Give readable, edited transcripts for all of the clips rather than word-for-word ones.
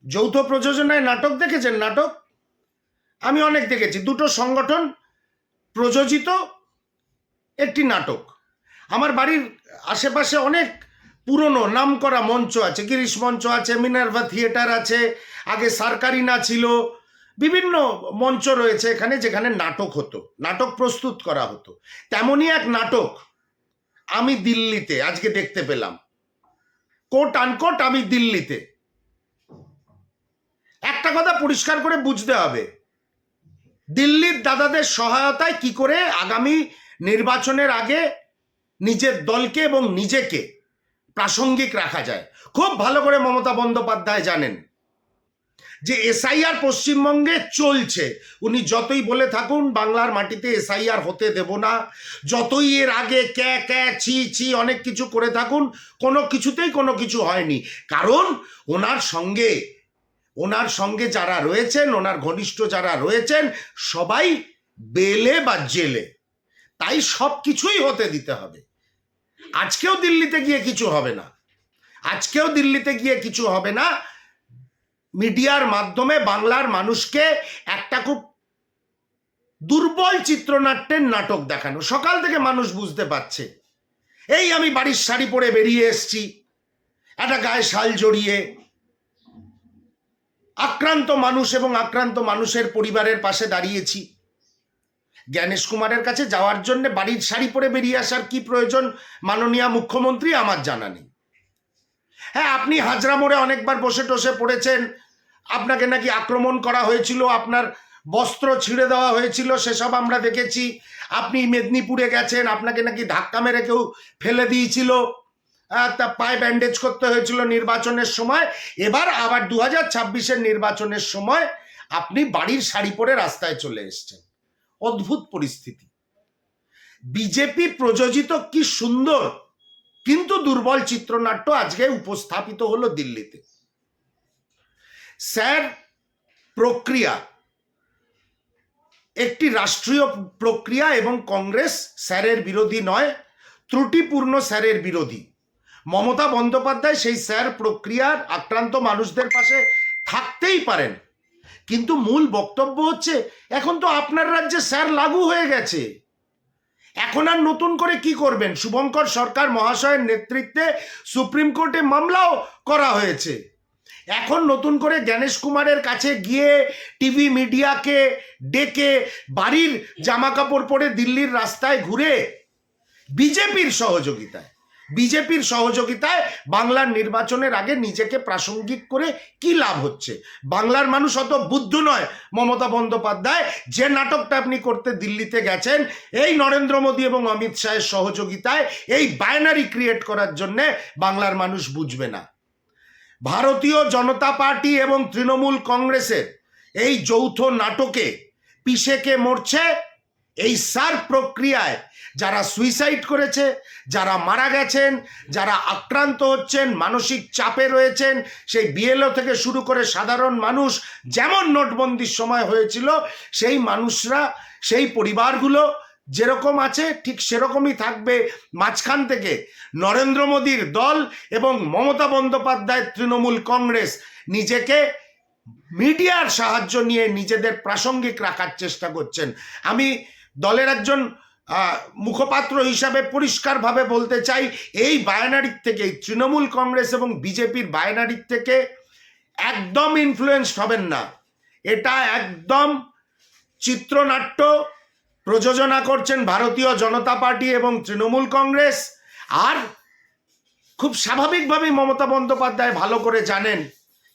যৌথ প্রযোজনায় নাটক দেখেছেন? নাটক আমি অনেক দেখেছি, দুটো সংগঠন প্রযোজিত একটি নাটক। আমার বাড়ির আশেপাশে অনেক পুরনো নামকরা মঞ্চ আছে, গিরিশ মঞ্চ আছে, মিনার্ভা থিয়েটার আছে, আগে সার্কারিনা ছিল, বিভিন্ন মঞ্চ রয়েছে এখানে যেখানে নাটক হতো, নাটক প্রস্তুত করা হতো। তেমনই এক নাটক আমি দিল্লিতে আজকে দেখতে পেলাম, কোট আনকোট আমি দিল্লিতে। একটা কথা পরিষ্কার করে বুঝতে হবে, দিল্লির দাদাদের সহায়তায় কি করে আগামী নির্বাচনের আগে নিজের দলকে এবং নিজেকে প্রাসঙ্গিক রাখা যায় খুব ভালো করে মমতা বন্দ্যোপাধ্যায় জানেন। যে এসআইআর পশ্চিমবঙ্গে চলছে, উনি যতই বলে থাকুন বাংলার মাটিতে এসআইআর হতে দেব না, যতই এর আগে ক্যা ছি ছি অনেক কিছু করে থাকুন, কোনো কিছুতেই কোনো কিছু হয়নি। কারণ ওনার সঙ্গে যারা রয়েছেন, ওনার ঘনিষ্ঠ যারা রয়েছেন, সবাই বেলে বা জেলে, তাই সব কিছুই হতে দিতে হবে। আজকেও দিল্লিতে গিয়ে কিছু হবে না, মিডিয়ার মাধ্যমে বাংলার মানুষকে একটা খুব দুর্বল চিত্রনাট্যের নাটক দেখানো। সকাল থেকে মানুষ বুঝতে পারছে, এই আমি বাড়ির শাড়ি পরে বেরিয়ে এসছি, একটা গায়ে শাল জড়িয়ে, আক্রান্ত মানুষ এবং আক্রান্ত মানুষের পরিবারের পাশে দাঁড়িয়েছি। জ্ঞানেশ কুমারের কাছে যাওয়ার জন্য বাড়ির শাড়ি পরে বেরিয়ে আসার কি প্রয়োজন মাননীয় মুখ্যমন্ত্রী আমার জানা নেই। হ্যাঁ, আপনি হাজরা মোড়ে অনেকবার বসে টসে পড়েছেন, আপনাকে নাকি আক্রমণ করা হয়েছিল, আপনার বস্ত্র ছিঁড়ে দেওয়া হয়েছিল, সেসব আমরা দেখেছি। আপনি মেদিনীপুরে গেছেন, আপনাকে নাকি ধাক্কা মেরে কেউ ফেলে দিয়েছিল, তা পায়ে ব্যান্ডেজ করতে হয়েছিল নির্বাচনের সময়। এবার আবার 2026-এর নির্বাচনের সময় আপনি বাড়ির শাড়ি পরে রাস্তায় চলে এসছেন। অদ্ভুত পরিস্থিতি। বিজেপি প্রযোজিত কি সুন্দর কিন্তু দুর্বল চিত্রনাট্য আজকে উপস্থাপিত হলো দিল্লিতে। স্যার প্রক্রিয়া একটি রাষ্ট্রীয় প্রক্রিয়া এবং কংগ্রেস স্যারের বিরোধী নয়, ত্রুটিপূর্ণ স্যারের বিরোধী। মমতা বন্দ্যোপাধ্যায় সেই স্যার প্রক্রিয়ার আক্রান্ত মানুষদের পাশে থাকতেই পারেন, কিন্তু মূল বক্তব্য হচ্ছে এখন তো আপনার রাজ্যে স্যার লাগু হয়ে গেছে, এখন আর নতুন করে কি করবেন? শুভঙ্কর সরকার মহাশয়ের নেতৃত্বে সুপ্রিম কোর্টে মামলাও করা হয়েছে। এখন নতুন করে জ্ঞানেশ কুমারের কাছে গিয়ে টিভি মিডিয়াকে ডেকে বাড়ির জামা কাপড় পরে দিল্লির রাস্তায় ঘুরে বিজেপির সহযোগিতায় বাংলার নির্বাচনের আগে নিজেকে প্রাসঙ্গিক করে কি লাভ হচ্ছে? বাংলার মানুষ অত বুদ্ধ নয় মমতা বন্দ্যোপাধ্যায়, যে নাটকটা আপনি করতে দিল্লিতে গেছেন এই নরেন্দ্র মোদী এবং অমিত শাহের সহযোগিতায় এই বাইনারি ক্রিয়েট করার জন্য বাংলার মানুষ বুঝবে না। ভারতীয় জনতা পার্টি এবং তৃণমূল কংগ্রেসের এই যৌথ নাটকে পিষেকে মরছে এই সার প্রক্রিয়ায় যারা সুইসাইড করেছে, যারা মারা গেছেন, যারা আক্রান্ত হচ্ছেন, মানসিক চাপে রয়েছেন, সেই বিএলও থেকে শুরু করে সাধারণ মানুষ, যেমন নোটবন্দির সময় হয়েছিল, সেই মানুষরা, সেই পরিবারগুলো যেরকম আছে ঠিক সেরকমই থাকবে। মাঝখান থেকে নরেন্দ্র মোদীর দল এবং মমতা বন্দ্যোপাধ্যায়ের তৃণমূল কংগ্রেস নিজেকে মিডিয়ার সাহায্য নিয়ে নিজেদের প্রাসঙ্গিক রাখার চেষ্টা করছেন। আমি দলের একজন মুখপাত্র হিসাবে পরিষ্কারভাবে বলতে চাই, এই বায়নারির থেকে, তৃণমূল কংগ্রেস এবং বিজেপির বায়নারির থেকে একদম ইনফ্লুয়েন্সড হবেন না। এটা একদম চিত্রনাট্য প্রযোজনা করছেন ভারতীয় জনতা পার্টি এবং তৃণমূল কংগ্রেস। আর খুব স্বাভাবিকভাবেই মমতা বন্দ্যোপাধ্যায় ভালো করে জানেন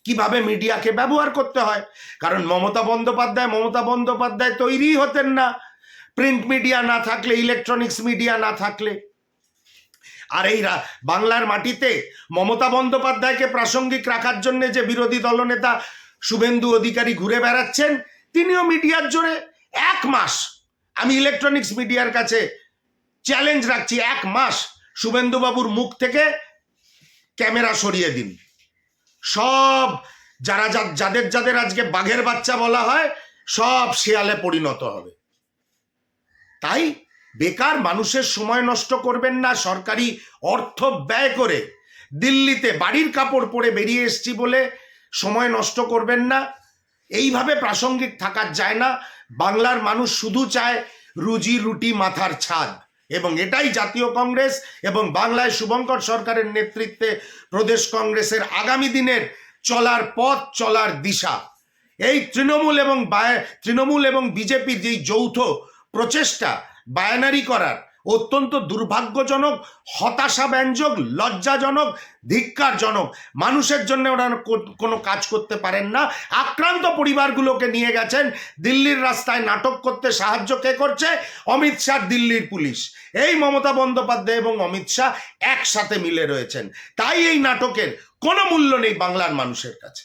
কিভাবে মিডিয়াকে ব্যবহার করতে হয়, কারণ মমতা বন্দ্যোপাধ্যায় তৈরি হতেন না প্রিন্ট মিডিয়া না থাকলে, ইলেকট্রনিক্স মিডিয়া না থাকলে। আর এই বাংলার মাটিতে মমতা বন্দ্যোপাধ্যায়কে প্রাসঙ্গিক রাখার জন্য যে বিরোধী দলনেতা শুভেন্দু অধিকারী ঘুরে বেড়াচ্ছেন, তিনিও মিডিয়ার জোরে 1 মাস, আমি ইলেকট্রনিক্স মিডিয়ার কাছে চ্যালেঞ্জ রাখছি, 1 মাস শুভেন্দুবাবুর মুখ থেকে ক্যামেরা সরিয়ে দিন। সব যাদের আজকে বাঘের বাচ্চা বলা হয়, সব শেয়ালে পরিণত হবে। তাই বেকার মানুষের সময় নষ্ট করবেন না। সরকারি অর্থ ব্যয় করে দিল্লিতে বাড়ির কাপড় পরে বেরিয়ে এসছি বলে সময় নষ্ট করবেন না। এইভাবে প্রাসঙ্গিক থাকা যায় না। বাংলার মানুষ শুধু চায় রুজি রুটি মাথার ছাদ, এবং এটাই জাতীয় কংগ্রেস এবং বাংলায় শুভঙ্কর সরকারের নেতৃত্বে প্রদেশ কংগ্রেসের আগামী দিনের চলার পথ, চলার দিশা। এই তৃণমূল এবং বিজেপির যেই যৌথ প্রচেষ্টা বায়ানারি করার, অত্যন্ত দুর্ভাগ্যজনক, হতাশাব্যঞ্জক, লজ্জাজনক, ধিক্কারজনক। মানুষের জন্য ওরা কোনো কাজ করতে পারেন না। আক্রান্ত পরিবারগুলোকে নিয়ে গেছেন দিল্লির রাস্তায় নাটক করতে। সাহায্য কে করছে? অমিত শাহ, দিল্লির পুলিশ। এই মমতা বন্দ্যোপাধ্যায় এবং অমিত শাহ একসাথে মিলে রয়েছেন। তাই এই নাটকের কোনো মূল্য নেই বাংলার মানুষের কাছে।